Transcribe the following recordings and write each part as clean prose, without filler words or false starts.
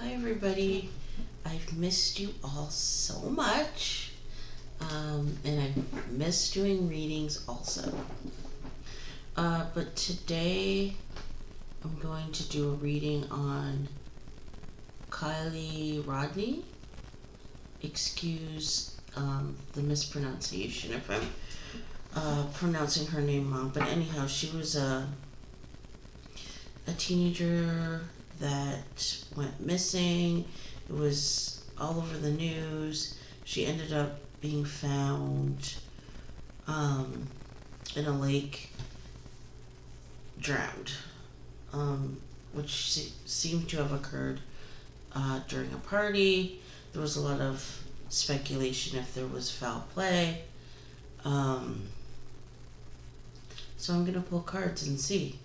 Hi everybody, I've missed you all so much, and I've missed doing readings also. But today I'm going to do a reading on Kiely Rodni. Excuse the mispronunciation if I'm pronouncing her name wrong, but anyhow, she was a teenager that went missing. It was all over the news. She ended up being found in a lake, drowned, which seemed to have occurred during a party. There was a lot of speculation if there was foul play. So I'm going to pull cards and see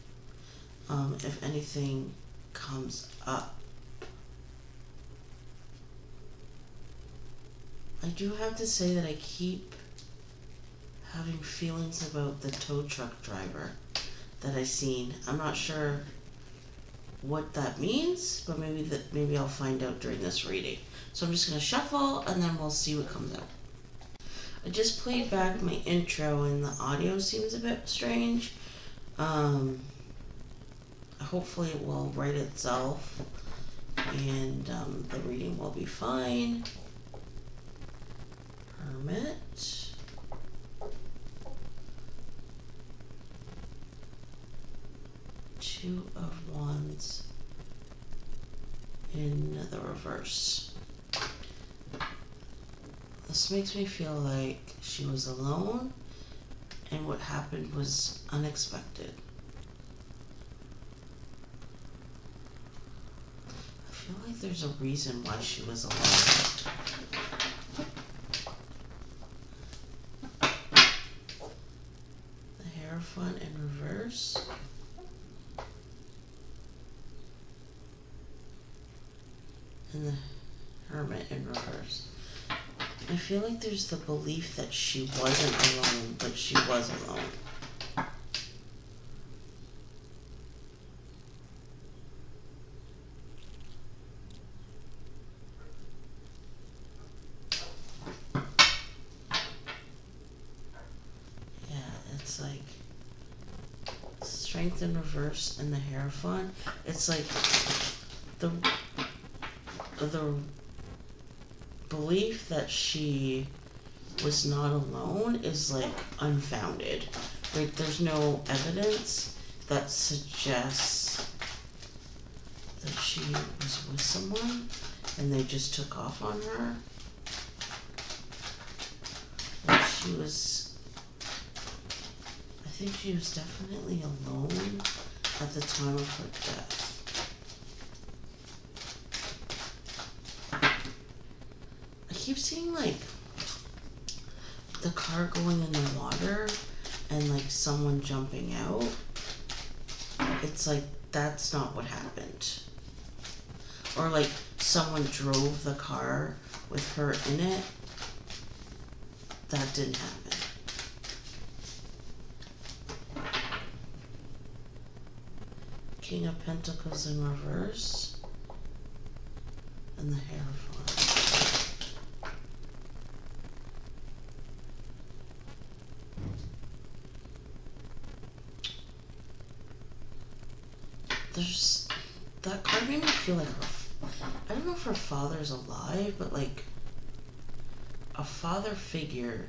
if anything comes up. I do have to say that I keep having feelings about the tow truck driver that I seen. I'm not sure what that means, but maybe I'll find out during this reading. So I'm just going to shuffle and then we'll see what comes out. I just played back my intro and the audio seems a bit strange. Hopefully it will right itself and the reading will be fine. Hermit. Two of Wands in the reverse. This makes me feel like she was alone and what happened was unexpected. I feel like there's a reason why she was alone. The Hierophant in reverse. And the Hermit in reverse. I feel like there's the belief that she wasn't alone, but she was alone. Yeah, it's like Strength in reverse and the Hierophant. It's like the belief that she was not alone is like unfounded. Like there's no evidence that suggests that she was with someone and they just took off on her. Like she was, I think she was definitely alone at the time of her death. I keep seeing like the car going in the water and like someone jumping out. It's like that's not what happened. Or like someone drove the car with her in it. That didn't happen. King of Pentacles in reverse and the Hierophant. There's that card made me feel like I don't know if her father's alive, but like a father figure,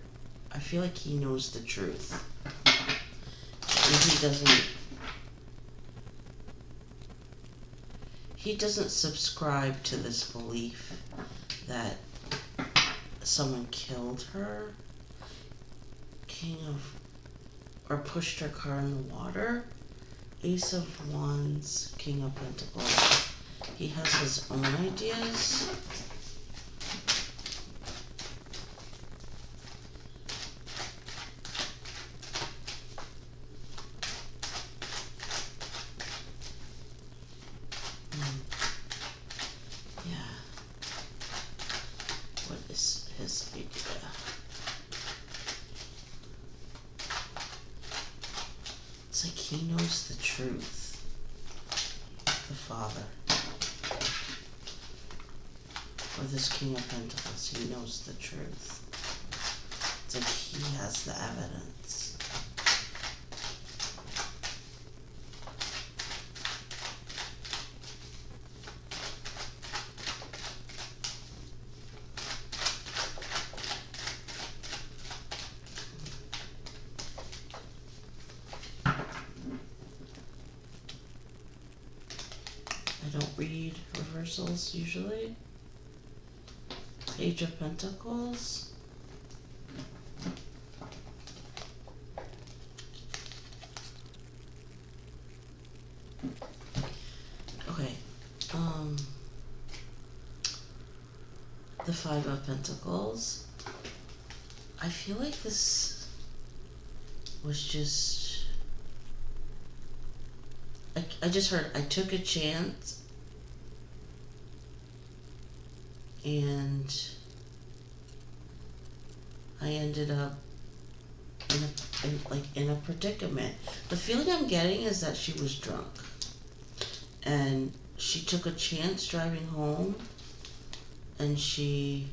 I feel like he knows the truth. And he doesn't subscribe to this belief that someone killed her, or pushed her car in the water. Ace of Wands, King of Pentacles. He has his own ideas. Yeah. What is his idea? It's like he knows the truth. The father. for this King of Pentacles. He knows the truth. It's like he has the evidence. I don't read reversals usually. Page of Pentacles. Okay. The Five of Pentacles. I feel like this was just... I just heard I took a chance and I ended up in a predicament. The feeling I'm getting is that she was drunk and she took a chance driving home, and she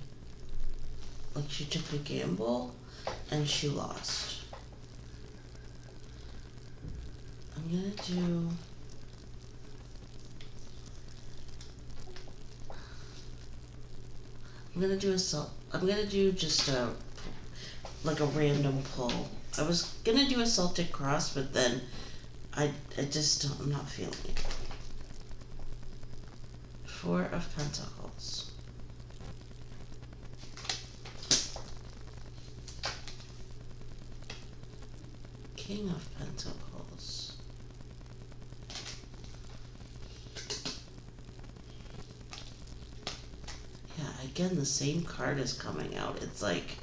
took a gamble and she lost. I'm gonna do just a random pull. I was gonna do a Celtic cross, but then I'm not feeling it. Four of Pentacles. King of Pentacles. Yeah, again, the same card is coming out. It's like,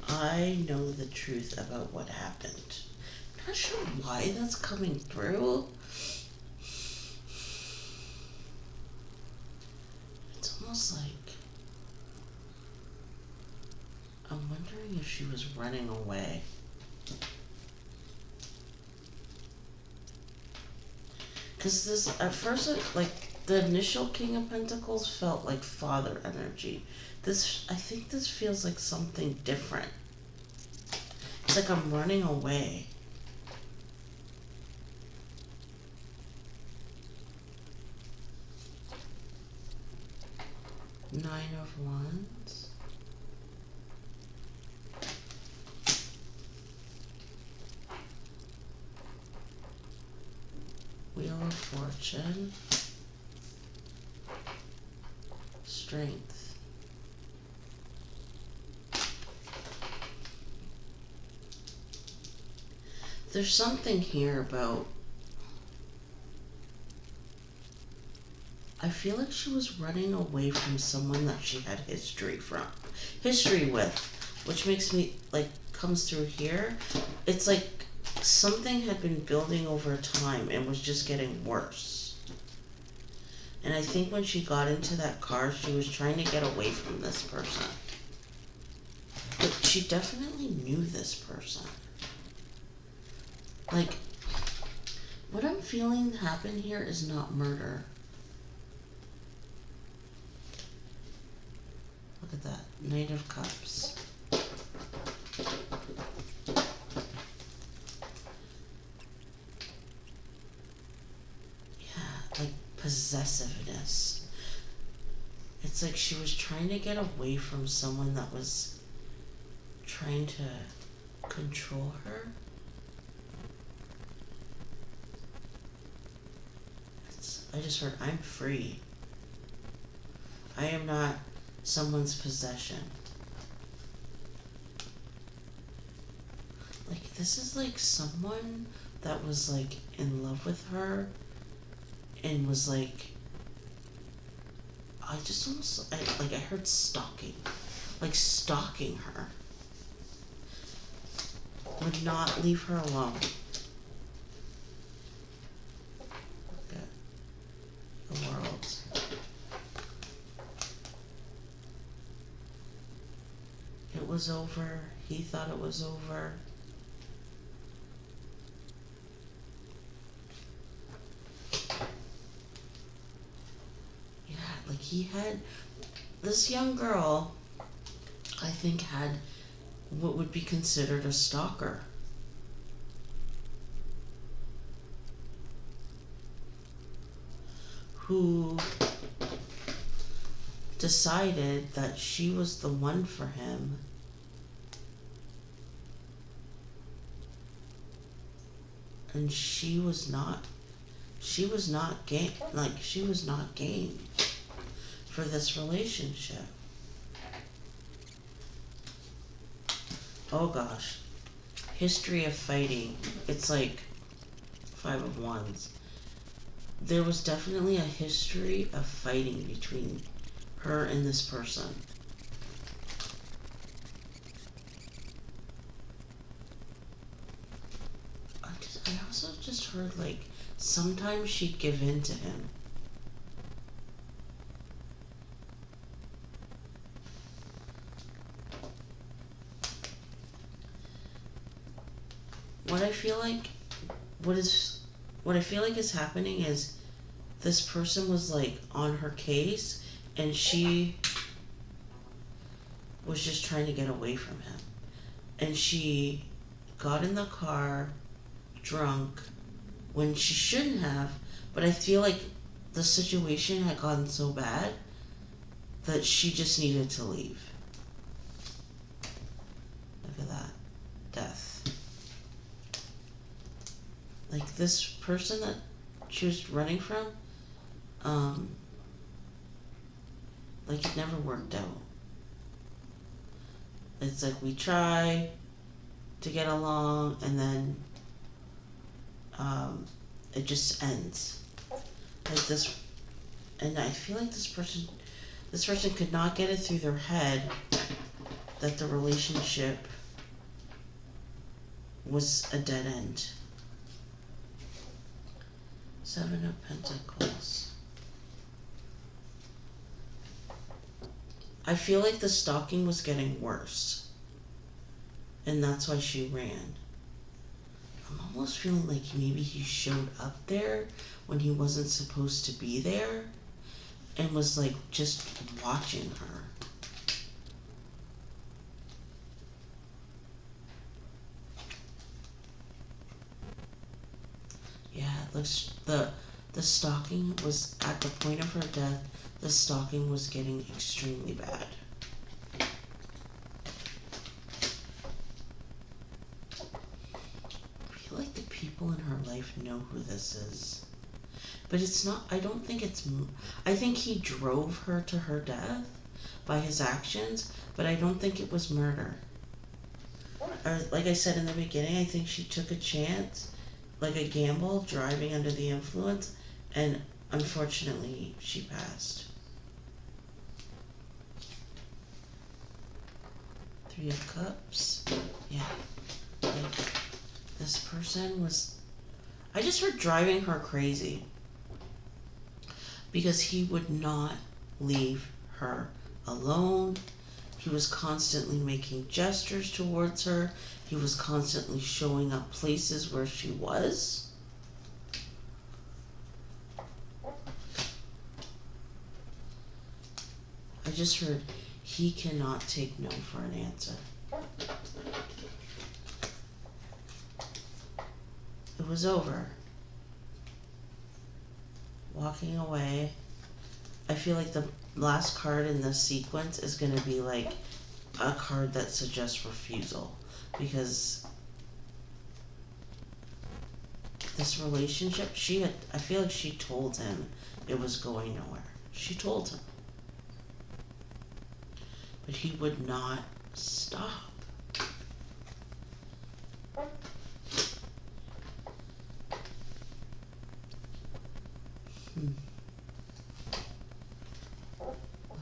I know the truth about what happened. I'm not sure why that's coming through. It's almost like I'm wondering if she was running away. Because this, at first, the initial King of Pentacles felt like father energy. I think this feels like something different. It's like I'm running away. Nine of Wands. Wheel of Fortune. Strength. There's something here about... I feel like she was running away from someone that she had history with, which makes me, comes through here. It's like something had been building over time and was just getting worse. And I think when she got into that car, she was trying to get away from this person. But she definitely knew this person. What I'm feeling happen here is not murder. Look at that. Knight of Cups. Yeah, possessiveness. It's like she was trying to get away from someone that was trying to control her. I just heard, I'm free. I am not someone's possession. This is someone that was in love with her and was I just almost, I heard stalking. Stalking her. Would not leave her alone. The world. It was over. He thought it was over. Yeah, Like, he had, this young girl, I think, had what would be considered a stalker. Who decided that she was the one for him. And she was not game, like, she was not game for this relationship. Oh gosh. History of fighting. It's like 5 of Wands. There was definitely a history of fighting between her and this person. I also just heard, like, sometimes she'd give in to him. What I feel like, what I feel like is happening is this person was, like, on her case, and she was just trying to get away from him. And she got in the car drunk when she shouldn't have, but I feel like the situation had gotten so bad that she just needed to leave. Look at that. Death. Like, this person that she was running from, like, it never worked out. It's like we try to get along, and then it just ends. Like this, and I feel like this person could not get it through their head that the relationship was a dead end. 7 of Pentacles. I feel like the stalking was getting worse, and that's why she ran. I'm almost feeling like maybe he showed up there when he wasn't supposed to be there and was, like, just watching her. Yeah, it looks, the stalking was at the point of her death. The stalking was getting extremely bad. I feel like the people in her life know who this is. But it's not, I don't think it's, I think he drove her to her death by his actions, but I don't think it was murder. Or, like I said in the beginning, I think she took a chance, like a gamble, driving under the influence, and unfortunately she passed. 3 of Cups. Yeah. Like, this person was, I just heard driving her crazy. Because he would not leave her alone. He was constantly making gestures towards her. He was constantly showing up places where she was. I just heard he cannot take no for an answer. It was over. Walking away. I feel like the last card in this sequence is going to be like a card that suggests refusal, because this relationship, I feel like she told him it was going nowhere. She told him. But he would not stop. Look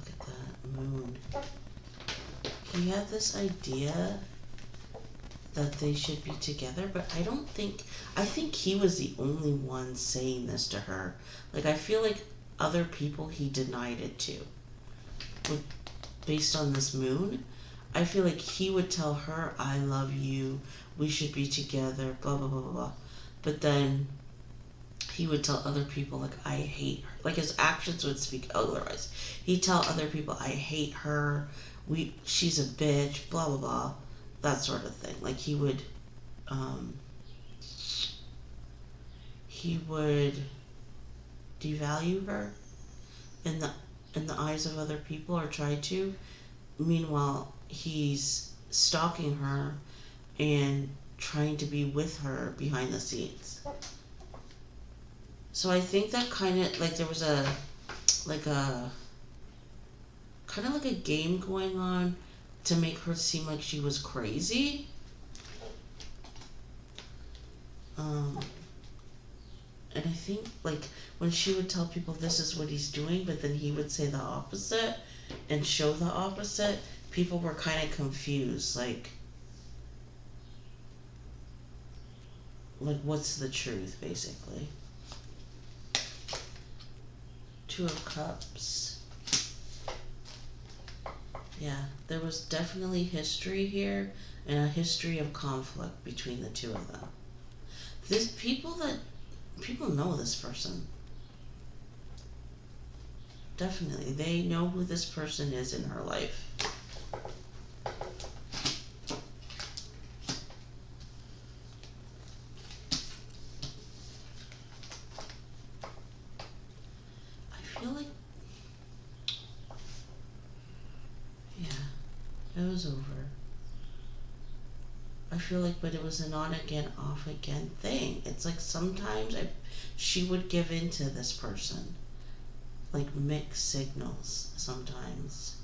at that moon. He had this idea that they should be together, but I think he was the only one saying this to her. Like, I feel like other people he denied it to. Based on this moon, I feel like he would tell her, I love you, we should be together, blah, blah, blah, blah. But then he would tell other people, like, I hate her. Like, his actions would speak otherwise. He'd tell other people, I hate her. She's a bitch, blah, blah, blah. That sort of thing. Like, um, he would devalue her in the eyes of other people, or try to. Meanwhile, he's stalking her and trying to be with her behind the scenes. So I think that kind of, like, there was like a kind of like a game going on to make her seem like she was crazy. And I think, like, when she would tell people this is what he's doing, but then he would say the opposite and show the opposite, people were kind of confused. Like, what's the truth, basically? Two of Cups. Yeah, there was definitely history here, and a history of conflict between the two of them. People know this person. Definitely, they know who this person is in her life. I feel like, yeah, it was over. I feel like, but it was an on again, off again thing. It's like sometimes she would give in to this person. Like mixed signals sometimes.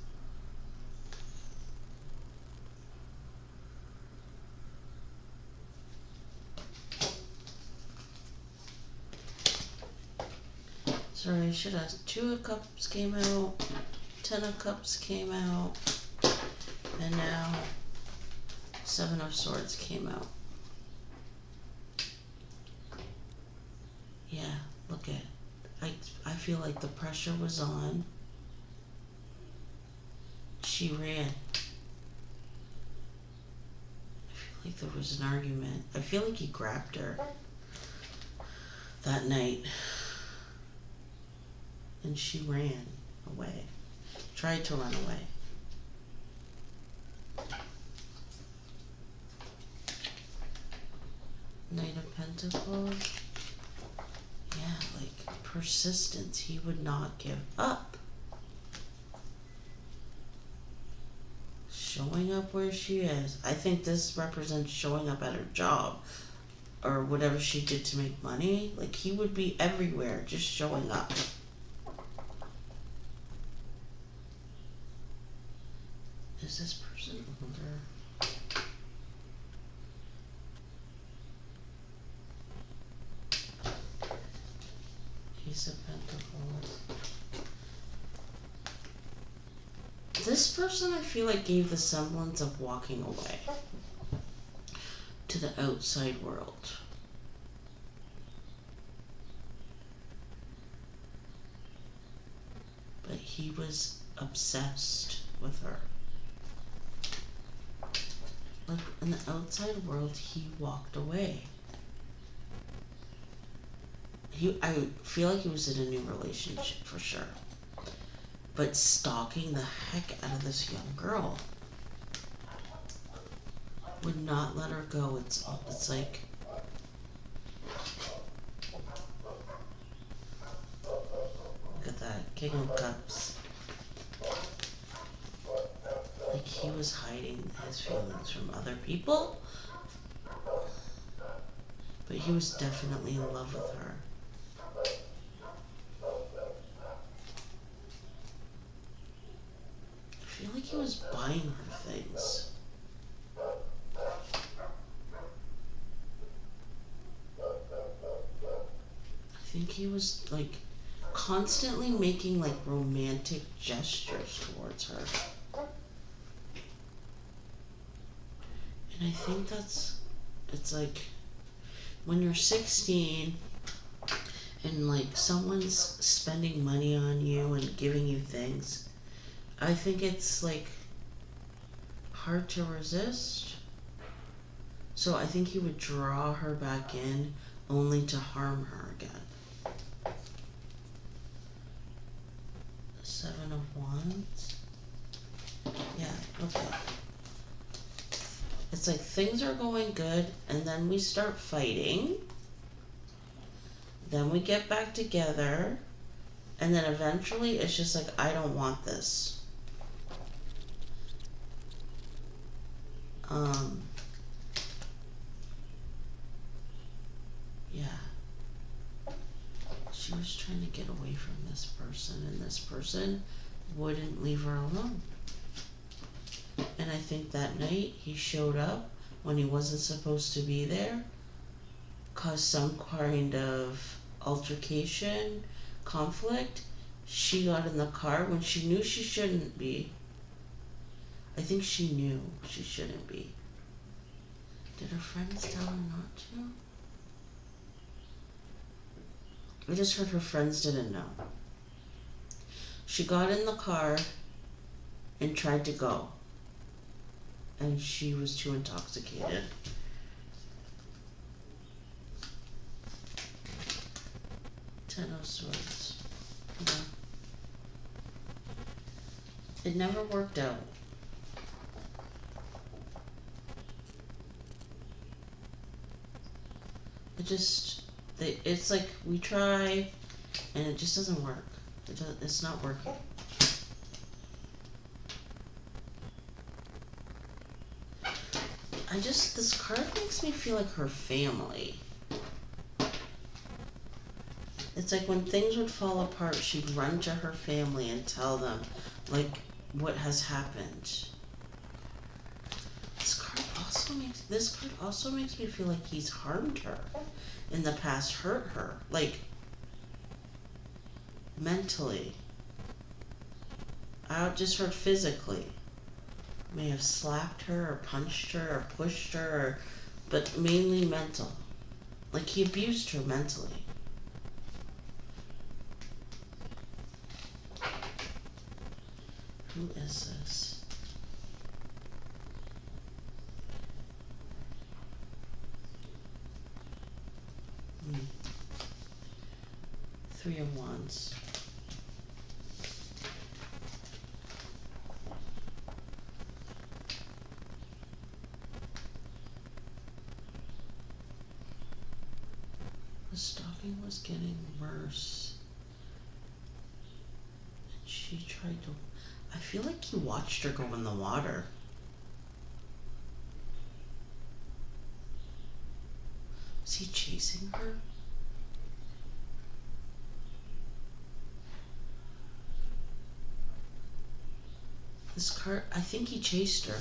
Sorry, I should have. Two of Cups came out. 10 of Cups came out. And now 7 of Swords came out. Yeah, look at. I feel like the pressure was on. She ran. I feel like there was an argument. I feel like he grabbed her that night. And she ran away. Tried to run away. Knight of Pentacles. Yeah, like persistence. He would not give up. Showing up where she is. I think this represents showing up at her job or whatever she did to make money. Like, he would be everywhere, just showing up. Is this person older? Ace of Pentacles. This person, I feel like, gave the semblance of walking away to the outside world. But he was obsessed with her. Like, in the outside world, he walked away. I feel like he was in a new relationship for sure. But stalking the heck out of this young girl. Would not let her go. It's like, look at that, King of Cups. Like, he was hiding his feelings from other people, but he was definitely in love with her. I feel like he was buying her things. I think he was, like, constantly making, like, romantic gestures towards her. And I think it's like, when you're 16 and, like, someone's spending money on you and giving you things, I think it's, like, hard to resist. So I think he would draw her back in only to harm her again. Seven of Wands. Yeah, okay. It's like things are going good, and then we start fighting. Then we get back together, and then eventually it's just like, I don't want this. Yeah. She was trying to get away from this person, and this person wouldn't leave her alone. And I think that night he showed up when he wasn't supposed to be there, caused some kind of altercation, conflict. She got in the car when she knew she shouldn't be. I think she knew she shouldn't be. Did her friends tell her not to? I just heard her friends didn't know. She got in the car and tried to go, and she was too intoxicated. Ten of Swords. Yeah. It never worked out. It's like we try and it just doesn't work. It's not working. This card makes me feel like her family. It's like when things would fall apart, she'd run to her family and tell them, like, what has happened. This card also makes me feel like he's harmed her in the past, hurt her, like, mentally. I just heard physically. May have slapped her or punched her or pushed her, but mainly mental. Like, he abused her mentally. Who is this? Three of Wands. The stalking was getting worse. And she tried to... I feel like he watched her go in the water. Was he chasing her? This car, I think he chased her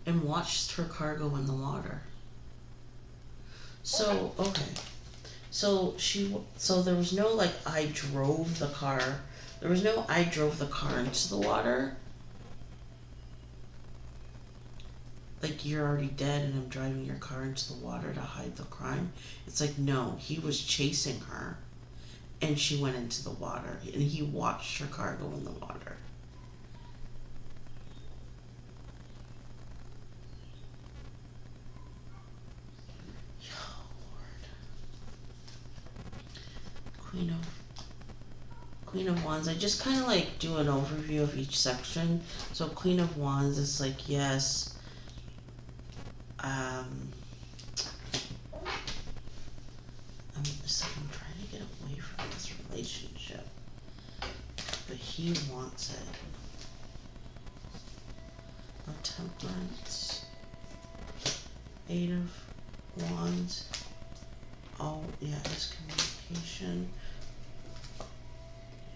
and watched her car go in the water. So, okay. So there was no like, I drove the car. There was no, I drove the car into the water. Like, you're already dead and I'm driving your car into the water to hide the crime. It's like, no, he was chasing her and she went into the water and he watched her car go in the water. Queen of Wands. I just kind of like do an overview of each section. So Queen of Wands is like, yes, I'm trying to get away from this relationship, but he wants it. No Temperance, Eight of Wands. Oh yeah, it's communication.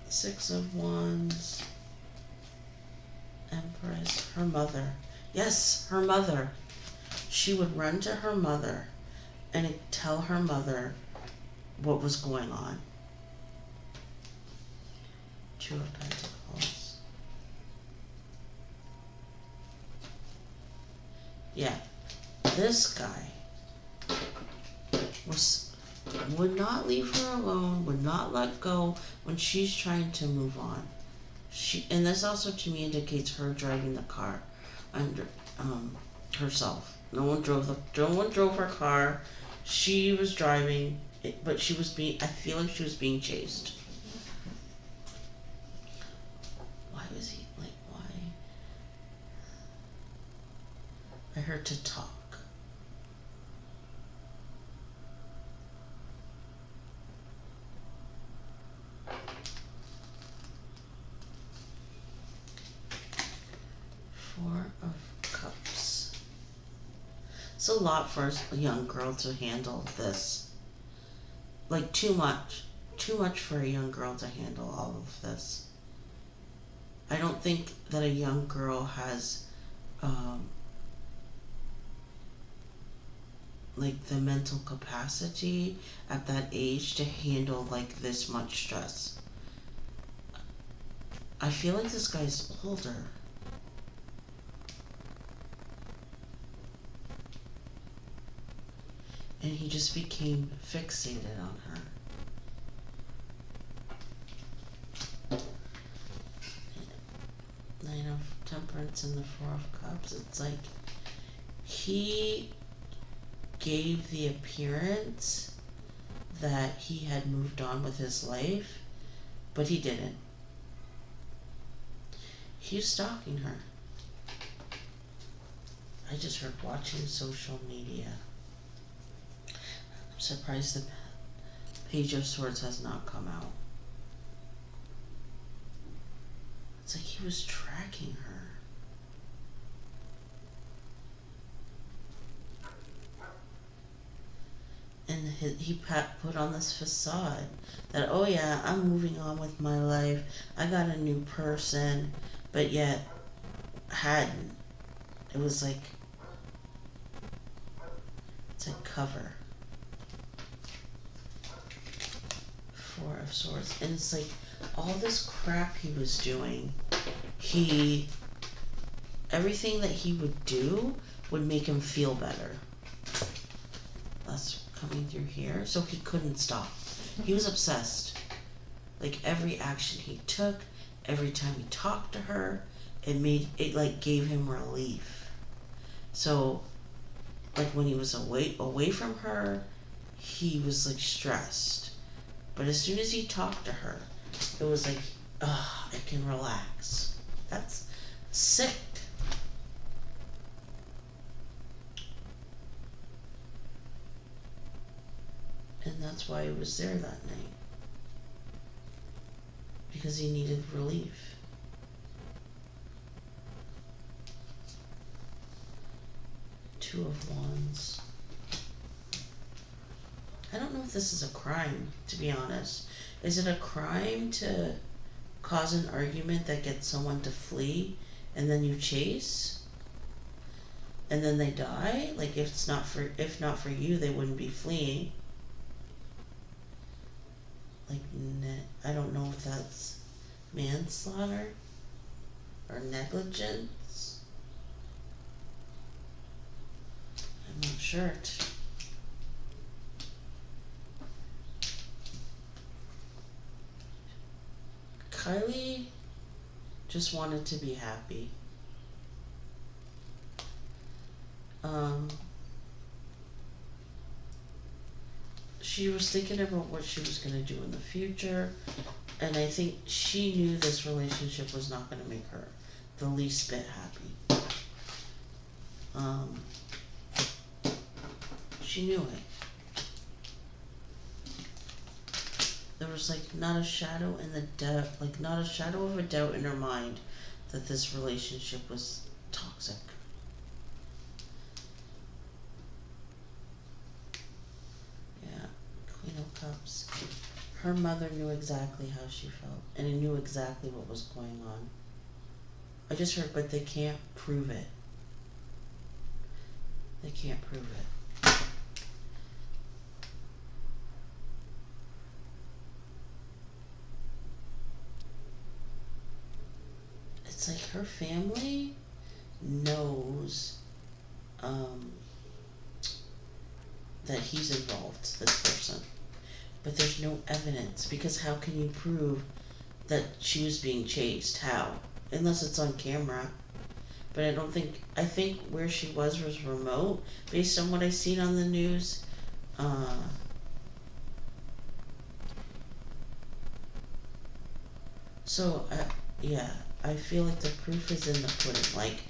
Six of Wands, Empress, her mother. Yes, her mother. She would run to her mother and tell her mother what was going on. Two of Pentacles. Yeah, this guy would not leave her alone, would not let go when she's trying to move on. And this also to me indicates her driving the car under herself. No one drove her car. She was driving, but I feel like she was being chased. her to talk. Four of Cups. It's a lot for a young girl to handle this. Like, too much. Too much for a young girl to handle all of this. I don't think that a young girl has, like, the mental capacity at that age to handle, like, this much stress. I feel like this guy's older. And he just became fixated on her. Nine of Temperance and the Four of Cups. It's like he gave the appearance that he had moved on with his life, but he didn't. He was stalking her. I just heard watching social media. I'm surprised the Page of Swords has not come out. It's like he was tracking her. And he put on this facade that, oh yeah, I'm moving on with my life. I got a new person, but yet hadn't. It was like, it's a cover. Four of Swords. And it's like all this crap he was doing, everything that he would do would make him feel better. That's coming through here. So he couldn't stop. He was obsessed. Like every action he took, every time he talked to her, it like gave him relief. So like when he was away from her, he was like stressed. But as soon as he talked to her, it was like, I can relax. That's sick. And that's why he was there that night. Because he needed relief. Two of Wands. I don't know if this is a crime, to be honest. Is it a crime to cause an argument that gets someone to flee and then you chase? And then they die? Like if not for you, they wouldn't be fleeing. Like, I don't know if that's manslaughter or negligence. I'm not sure. Kiely just wanted to be happy. She was thinking about what she was going to do in the future, and I think she knew this relationship was not going to make her the least bit happy. She knew it. There was like not a shadow of a doubt in her mind that this relationship was toxic. Yeah, Queen of Cups. Her mother knew exactly how she felt and knew exactly what was going on. I just heard, but they can't prove it. They can't prove it. It's like her family knows that he's involved, this person. But there's no evidence, because how can you prove that she was being chased? How? Unless it's on camera. But I think where she was remote, based on what I've seen on the news. So, yeah, I feel like the proof is in the pudding. Like,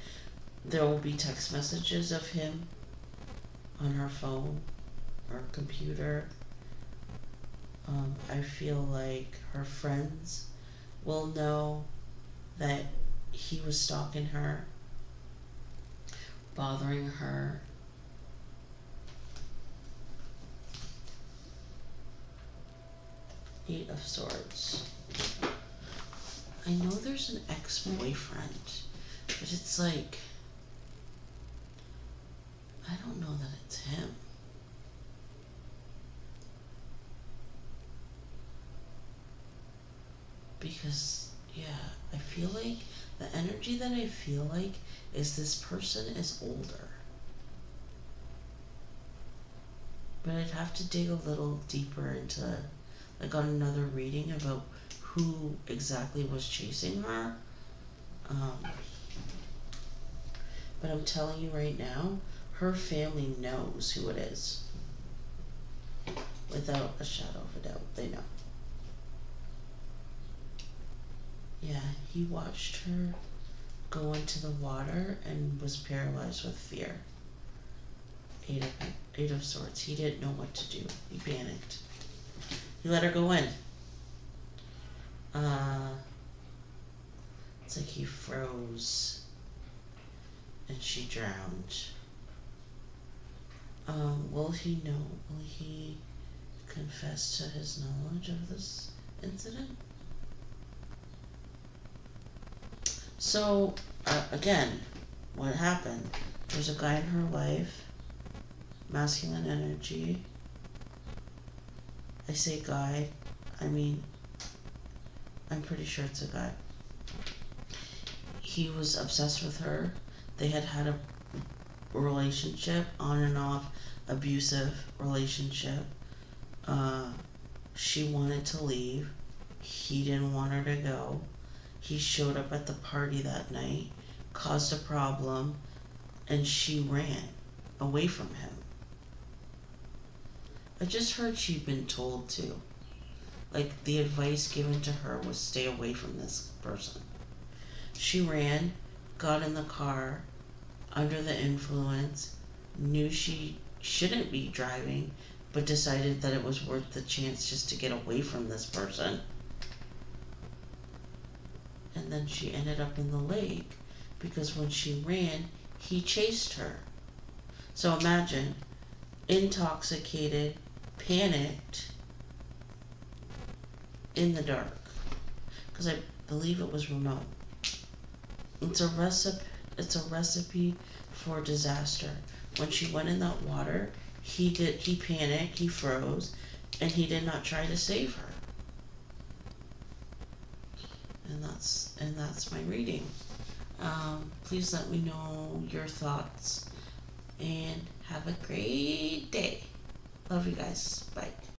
There will be text messages of him on her phone or computer. I feel like her friends will know that he was stalking her, bothering her. Eight of Swords. I know there's an ex-boyfriend, but it's like, I don't know that it's him. Because, yeah, I feel like the energy that I feel like is this person is older. But I'd have to dig a little deeper into, like, on another reading about who exactly was chasing her. But I'm telling you right now, her family knows who it is. Without a shadow of a doubt, they know. Yeah, he watched her go into the water and was paralyzed with fear. Eight of Swords. He didn't know what to do. He panicked. He let her go in. It's like he froze and she drowned. Will he know? Will he confess to his knowledge of this incident? So, again, what happened? There's a guy in her life, masculine energy. I say guy, I mean, I'm pretty sure it's a guy. He was obsessed with her. They had had a relationship, on and off, abusive relationship. She wanted to leave. He didn't want her to go. He showed up at the party that night, caused a problem, and she ran away from him. I just heard she'd been told to. Like, the advice given to her was stay away from this person. She ran, got in the car, under the influence, knew she shouldn't be driving, but decided that it was worth the chance just to get away from this person. And then she ended up in the lake because when she ran, he chased her. So imagine, intoxicated, panicked, in the dark. Because I believe it was remote. It's a recipe for disaster. When she went in that water, he panicked, he froze, and he did not try to save her. And that's my reading. Please let me know your thoughts and have a great day. Love you guys. Bye.